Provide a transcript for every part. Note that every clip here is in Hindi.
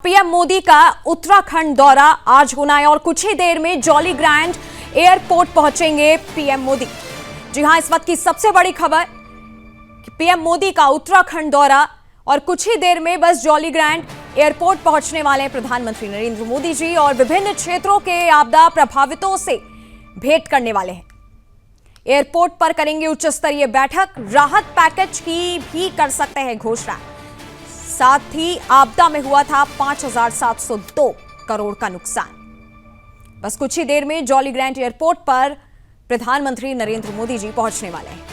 पीएम मोदी का उत्तराखंड दौरा आज होना है और कुछ ही देर में जॉली ग्रैंड एयरपोर्ट पहुंचेंगे पीएम मोदी। जी हां, इस वक्त की सबसे बड़ी खबर कि पीएम मोदी का उत्तराखंड दौरा और कुछ ही देर में बस जॉली ग्रैंड एयरपोर्ट पहुंचने वाले हैं प्रधानमंत्री नरेंद्र मोदी जी और विभिन्न क्षेत्रों के आपदा प्रभावितों से भेंट करने वाले हैं। एयरपोर्ट पर करेंगे उच्च स्तरीय बैठक, राहत पैकेज की भी कर सकते हैं घोषणा। साथ ही आपदा में हुआ था 5,702 करोड़ का नुकसान। बस कुछ ही देर में जॉली ग्रैंड एयरपोर्ट पर प्रधानमंत्री नरेंद्र मोदी जी पहुंचने वाले हैं।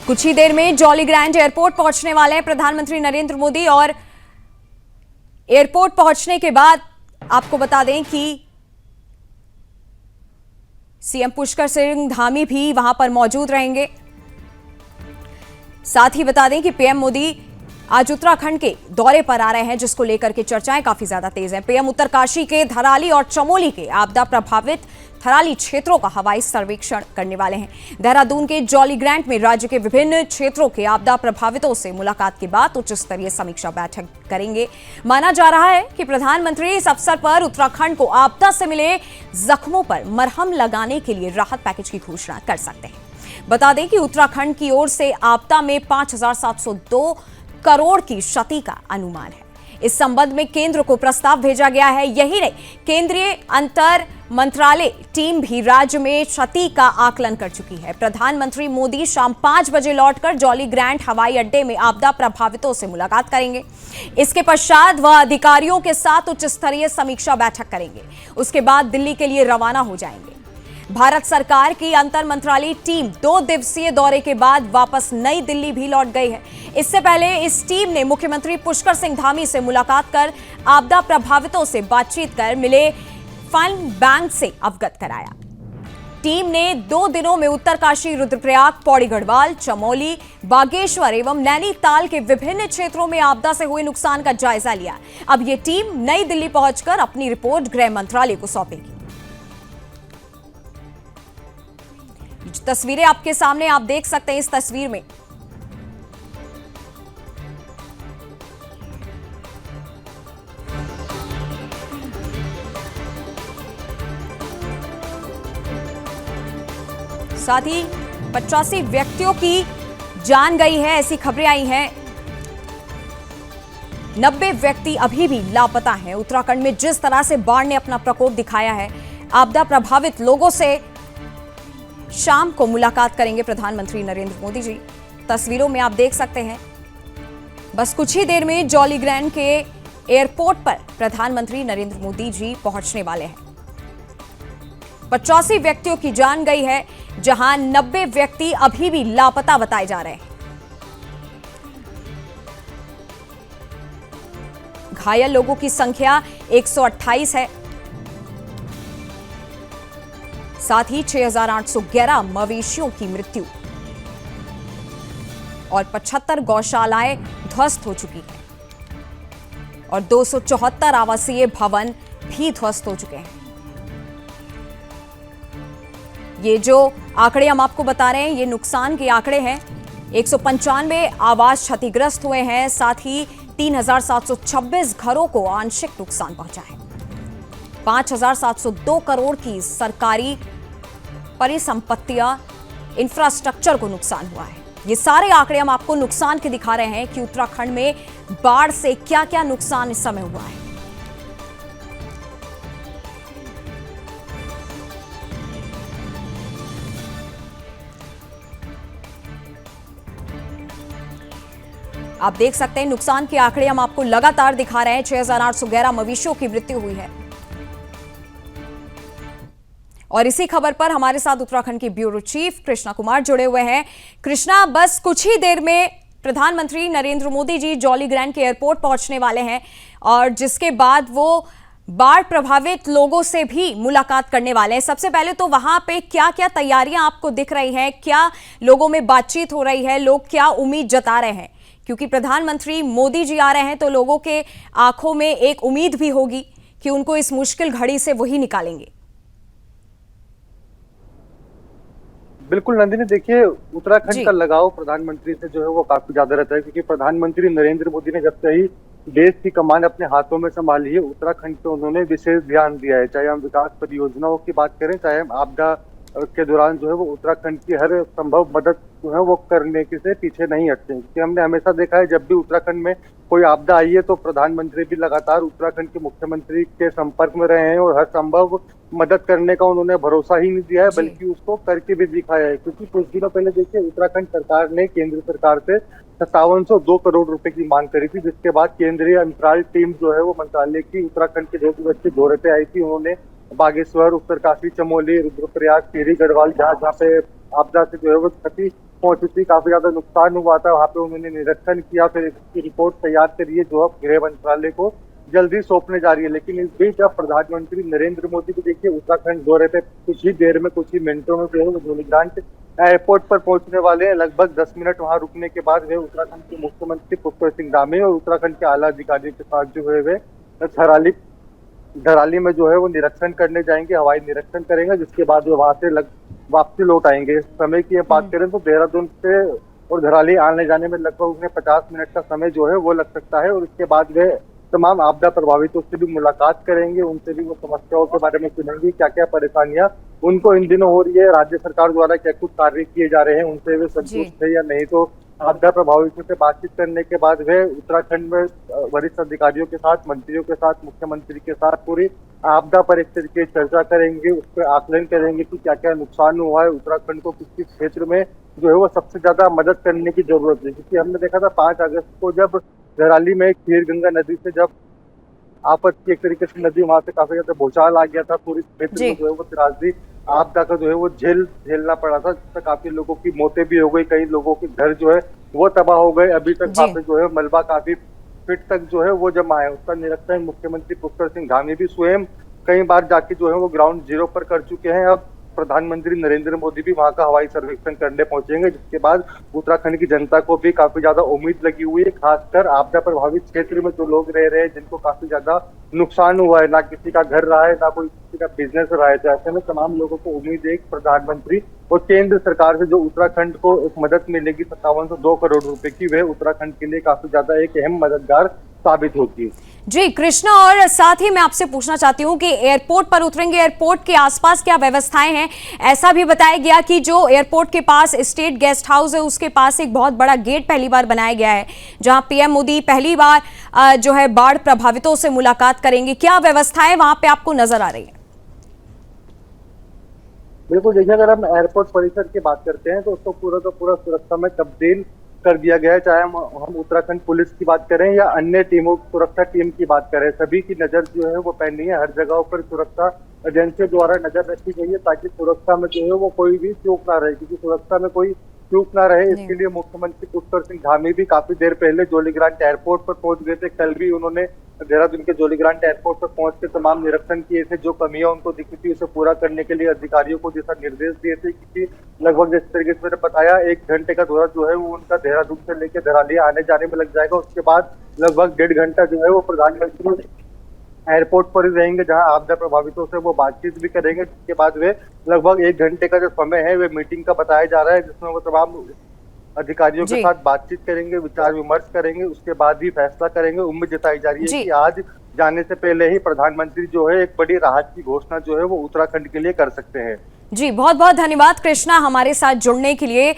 कुछ ही देर में जॉली ग्रैंड एयरपोर्ट पहुंचने वाले हैं प्रधानमंत्री नरेंद्र मोदी और एयरपोर्ट पहुंचने के बाद आपको बता दें कि सीएम पुष्कर सिंह धामी भी वहां पर मौजूद रहेंगे। साथ ही बता दें कि पीएम मोदी आज उत्तराखंड के दौरे पर आ रहे हैं, जिसको लेकर के चर्चाएं काफी ज्यादा तेज हैं। पीएम उत्तरकाशी के धराली और चमोली के आपदा प्रभावित थराली क्षेत्रों का हवाई सर्वेक्षण करने वाले हैं। देहरादून के जॉली ग्रैंड में राज्य के विभिन्न क्षेत्रों के आपदा प्रभावितों से मुलाकात के बाद उच्च स्तरीय समीक्षा बैठक करेंगे। माना जा रहा है कि प्रधानमंत्री इस अवसर पर उत्तराखंड को आपदा से मिले जख्मों पर मरहम लगाने के लिए राहत पैकेज की घोषणा कर सकते हैं। बता दें कि उत्तराखंड की ओर से आपदा में 5,702 करोड़ की क्षति का अनुमान है। इस संबंध में केंद्र को प्रस्ताव भेजा गया है। यही नहीं, केंद्रीय अंतर मंत्रालय टीम भी राज्य में क्षति का आकलन कर चुकी है। प्रधानमंत्री मोदी शाम 5 बजे लौटकर जॉली ग्रैंड हवाई अड्डे में आपदा प्रभावितों से मुलाकात करेंगे। इसके पश्चात वह अधिकारियों के साथ उच्च स्तरीय समीक्षा बैठक करेंगे। उसके बाद दिल्ली के लिए रवाना हो जाएंगे। भारत सरकार की अंतर मंत्रालय टीम 2 दिवसीय दौरे के बाद वापस नई दिल्ली भी लौट गई है। इससे पहले इस टीम ने मुख्यमंत्री पुष्कर सिंह धामी से मुलाकात कर आपदा प्रभावितों से बातचीत कर मिले फंड बैंक से अवगत कराया। टीम ने 2 दिनों में उत्तरकाशी, रुद्रप्रयाग, पौड़ी गढ़वाल, चमोली, बागेश्वर एवं नैनीताल के विभिन्न क्षेत्रों में आपदा से हुए नुकसान का जायजा लिया। अब यह टीम नई दिल्ली पहुंचकर अपनी रिपोर्ट गृह मंत्रालय को सौंपेगी। तस्वीरें आपके सामने आप देख सकते हैं। इस तस्वीर में साथ ही 85 व्यक्तियों की जान गई है, ऐसी खबरें आई हैं। 90 व्यक्ति अभी भी लापता हैं। उत्तराखंड में जिस तरह से बाढ़ ने अपना प्रकोप दिखाया है, आपदा प्रभावित लोगों से शाम को मुलाकात करेंगे प्रधानमंत्री नरेंद्र मोदी जी। तस्वीरों में आप देख सकते हैं। बस कुछ ही देर में जॉली ग्रैंड के एयरपोर्ट पर प्रधानमंत्री नरेंद्र मोदी जी पहुंचने वाले हैं। 85 व्यक्तियों की जान गई है, जहां 90 व्यक्ति अभी भी लापता बताए जा रहे हैं। घायल लोगों की संख्या 128 है। साथ ही 6,811 मवेशियों की मृत्यु और 75 गौशालाएं ध्वस्त हो चुकी हैं और 274 आवासीय भवन भी ध्वस्त हो चुके हैं। ये जो आंकड़े हम आपको बता रहे हैं, ये नुकसान के आंकड़े हैं। 195 आवास क्षतिग्रस्त हुए हैं। साथ ही 3,726 घरों को आंशिक नुकसान पहुंचा है। 5,702 करोड़ की सरकारी परिसंपत्तियां, इंफ्रास्ट्रक्चर को नुकसान हुआ है। ये सारे आंकड़े हम आपको नुकसान के दिखा रहे हैं कि उत्तराखंड में बाढ़ से क्या क्या नुकसान इस समय हुआ है। आप देख सकते हैं नुकसान के आंकड़े हम आपको लगातार दिखा रहे हैं। 6,811 मवेशियों की मृत्यु हुई है। और इसी खबर पर हमारे साथ उत्तराखंड की ब्यूरो चीफ कृष्णा कुमार जुड़े हुए हैं। कृष्णा, बस कुछ ही देर में प्रधानमंत्री नरेंद्र मोदी जी जॉली ग्रैंड के एयरपोर्ट पहुंचने वाले हैं और जिसके बाद वो बाढ़ प्रभावित लोगों से भी मुलाकात करने वाले हैं। सबसे पहले तो वहां पे क्या क्या तैयारियां आपको दिख रही हैं, क्या लोगों में बातचीत हो रही है, लोग क्या उम्मीद जता रहे हैं? क्योंकि प्रधानमंत्री मोदी जी आ रहे हैं तो लोगों के आंखों में एक उम्मीद भी होगी कि उनको इस मुश्किल घड़ी से वही निकालेंगे। बिल्कुल नंदिनी, देखिए उत्तराखंड का लगाव प्रधानमंत्री से जो है वो काफी ज्यादा रहता है, क्योंकि प्रधानमंत्री नरेंद्र मोदी ने जब से ही देश की कमान अपने हाथों में संभाली है, उत्तराखंड पे उन्होंने विशेष ध्यान दिया है। चाहे हम विकास परियोजनाओं की बात करें, चाहे हम आपदा के दौरान जो है वो उत्तराखंड की हर संभव मदद जो है वो करने के से पीछे नहीं हटते, क्योंकि हमने हमेशा देखा है जब भी उत्तराखंड में कोई आपदा आई है तो प्रधानमंत्री भी लगातार उत्तराखंड के मुख्यमंत्री के संपर्क में रहे हैं और हर संभव मदद करने का उन्होंने भरोसा ही नहीं दिया है, बल्कि उसको करके भी दिखाया है। क्योंकि कुछ दिनों पहले देखिए उत्तराखंड सरकार ने केंद्र सरकार से 5702 करोड़ रुपए की मांग करी थी, जिसके बाद केंद्रीय अंतराल टीम जो है वो मंत्रालय की उत्तराखंड के 2 दिवसीय दौरे पे आई थी। उन्होंने बागेश्वर, उत्तरकाशी, चमोली, रुद्रप्रयाग, टिहरी, गढ़वाल, जहाँ जहाँ पे आपदा से जो है वो क्षति पहुंची थी, काफी ज्यादा नुकसान हुआ था, वहाँ पे उन्होंने निरीक्षण किया, फिर इसकी रिपोर्ट तैयार करी है जो अब गृह मंत्रालय को जल्दी सौंपने जा रही है। लेकिन इस बीच अब प्रधानमंत्री नरेंद्र मोदी भी देखिए उत्तराखंड दौरे पे कुछ ही देर में, कुछ ही मिनटों में जो है वो जोलीग्रांट एयरपोर्ट पर पहुंचने वाले हैं। लगभग 10 मिनट वहां रुकने के बाद वे उत्तराखंड के मुख्यमंत्री पुष्कर सिंह धामी और उत्तराखंड के आला अधिकारियों के साथ जो है वे धराली में जो है वो निरीक्षण करने जाएंगे, हवाई निरीक्षण करेंगे, जिसके बाद वो वहां से वापसी लौट आएंगे। इस समय की बात करें तो देहरादून से और धराली आने जाने में लगभग उन्हें 50 मिनट का समय जो है वो लग सकता है, और इसके बाद वे तमाम आपदा प्रभावितों से भी मुलाकात करेंगे, उनसे भी वो समस्याओं के बारे में सुनेंगे, क्या क्या परेशानियां उनको इन दिनों हो रही है, राज्य सरकार द्वारा क्या कुछ कार्य किए जा रहे हैं, उनसे वे संतुष्ट है या नहीं। तो आपदा प्रभावितों से बातचीत करने के बाद वे उत्तराखंड में वरिष्ठ अधिकारियों के साथ, मंत्रियों के साथ, मुख्यमंत्री के साथ पूरी आपदा परिस्थिति की चर्चा करेंगे, उस पर आकलन करेंगे कि क्या क्या नुकसान हुआ है, उत्तराखंड को किस किस क्षेत्र में जो है वो सबसे ज्यादा मदद करने की जरूरत है। क्योंकि हमने देखा था 5 अगस्त को जब धराली में खीर गंगा नदी से जब आपत्ति एक तरीके से नदी वहां से काफी ज्यादा भूचाल आ गया था, पूरी क्षेत्र में जो है वो त्रासदी आपदा का जो है वो झेलना पड़ा था, जिससे काफी लोगों की मौतें भी हो गई, कई लोगों के घर जो है वो तबाह हो गए। अभी तक वहां पे जो है मलबा काफी फीट तक जो है वो जमा है। उसका निरीक्षण मुख्यमंत्री पुष्कर सिंह धामी भी स्वयं कई बार जाके जो है वो ग्राउंड जीरो पर कर चुके हैं। अब प्रधानमंत्री नरेंद्र मोदी भी वहां का हवाई सर्वेक्षण करने पहुंचेंगे, जिसके बाद उत्तराखंड की जनता को भी काफी ज्यादा उम्मीद लगी हुई है, खासकर आपदा प्रभावित क्षेत्र में जो लोग रह रहे हैं, जिनको काफी ज्यादा नुकसान हुआ है, ना किसी का घर रहा है, ना कोई किसी का बिजनेस रहा है। तो ऐसे में तमाम लोगों को उम्मीद है प्रधानमंत्री और केंद्र सरकार से जो उत्तराखंड को एक मदद मिलेगी 5702 करोड़ रुपए की, वह उत्तराखंड के लिए काफी ज्यादा एक अहम मददगार साबित होती है। जी कृष्णा, और साथ ही मैं आपसे पूछना चाहती हूँ कि एयरपोर्ट पर उतरेंगे, एयरपोर्ट के आसपास क्या व्यवस्थाएं हैं? ऐसा भी बताया गया कि जो एयरपोर्ट के पास स्टेट गेस्ट हाउस है उसके पास एक बहुत बड़ा गेट पहली बार बनाया गया है, जहां पीएम मोदी पहली बार जो है बाढ़ प्रभावितों से मुलाकात करेंगे। क्या व्यवस्थाएं वहां पे आपको नजर आ रही है? बिल्कुल, देखिए अगर हम एयरपोर्ट परिसर की बात करते हैं तो उसको पूरा सुरक्षा में तब्दील कर दिया गया है। चाहे हम उत्तराखंड पुलिस की बात करें या अन्य टीमों, सुरक्षा टीम की बात करें, सभी की नजर जो है वो पैनी है। हर जगह पर सुरक्षा एजेंसियों द्वारा नजर रखी गई है, ताकि सुरक्षा में जो है वो कोई भी चूक ना रहे, क्योंकि सुरक्षा में कोई चूक ना रहे इसके लिए मुख्यमंत्री पुष्कर सिंह धामी भी काफी देर पहले जोलीग्रांट एयरपोर्ट पर पहुंच गए थे। कल भी उन्होंने देहरादून के जोलीग्रांट एयरपोर्ट पर पहुंच के तमाम निरीक्षण किए थे, जो कमियां उनको दिखी थी उसे पूरा करने के लिए अधिकारियों को दिशा निर्देश दिए थे। क्योंकि लगभग जिस तरीके से मैंने बताया 1 घंटे का दौरा जो है वो उनका देहरादून से लेकर धराली आने जाने में लग जाएगा। उसके बाद लगभग 1.5 घंटा जो है वो प्रधानमंत्री एयरपोर्ट पर ही रहेंगे, जहां आपदा प्रभावितों से वो बातचीत भी करेंगे। जिसके बाद वे लगभग 1 घंटे का जो समय है वे मीटिंग का बताया जा रहा है, जिसमें वो तमाम अधिकारियों के साथ बातचीत करेंगे, विचार विमर्श करेंगे, उसके बाद ही फैसला करेंगे। उम्मीद जताई जा रही है कि आज जाने से पहले ही प्रधानमंत्री जो है एक बड़ी राहत की घोषणा जो है वो उत्तराखंड के लिए कर सकते हैं। जी बहुत बहुत धन्यवाद कृष्णा हमारे साथ जुड़ने के लिए।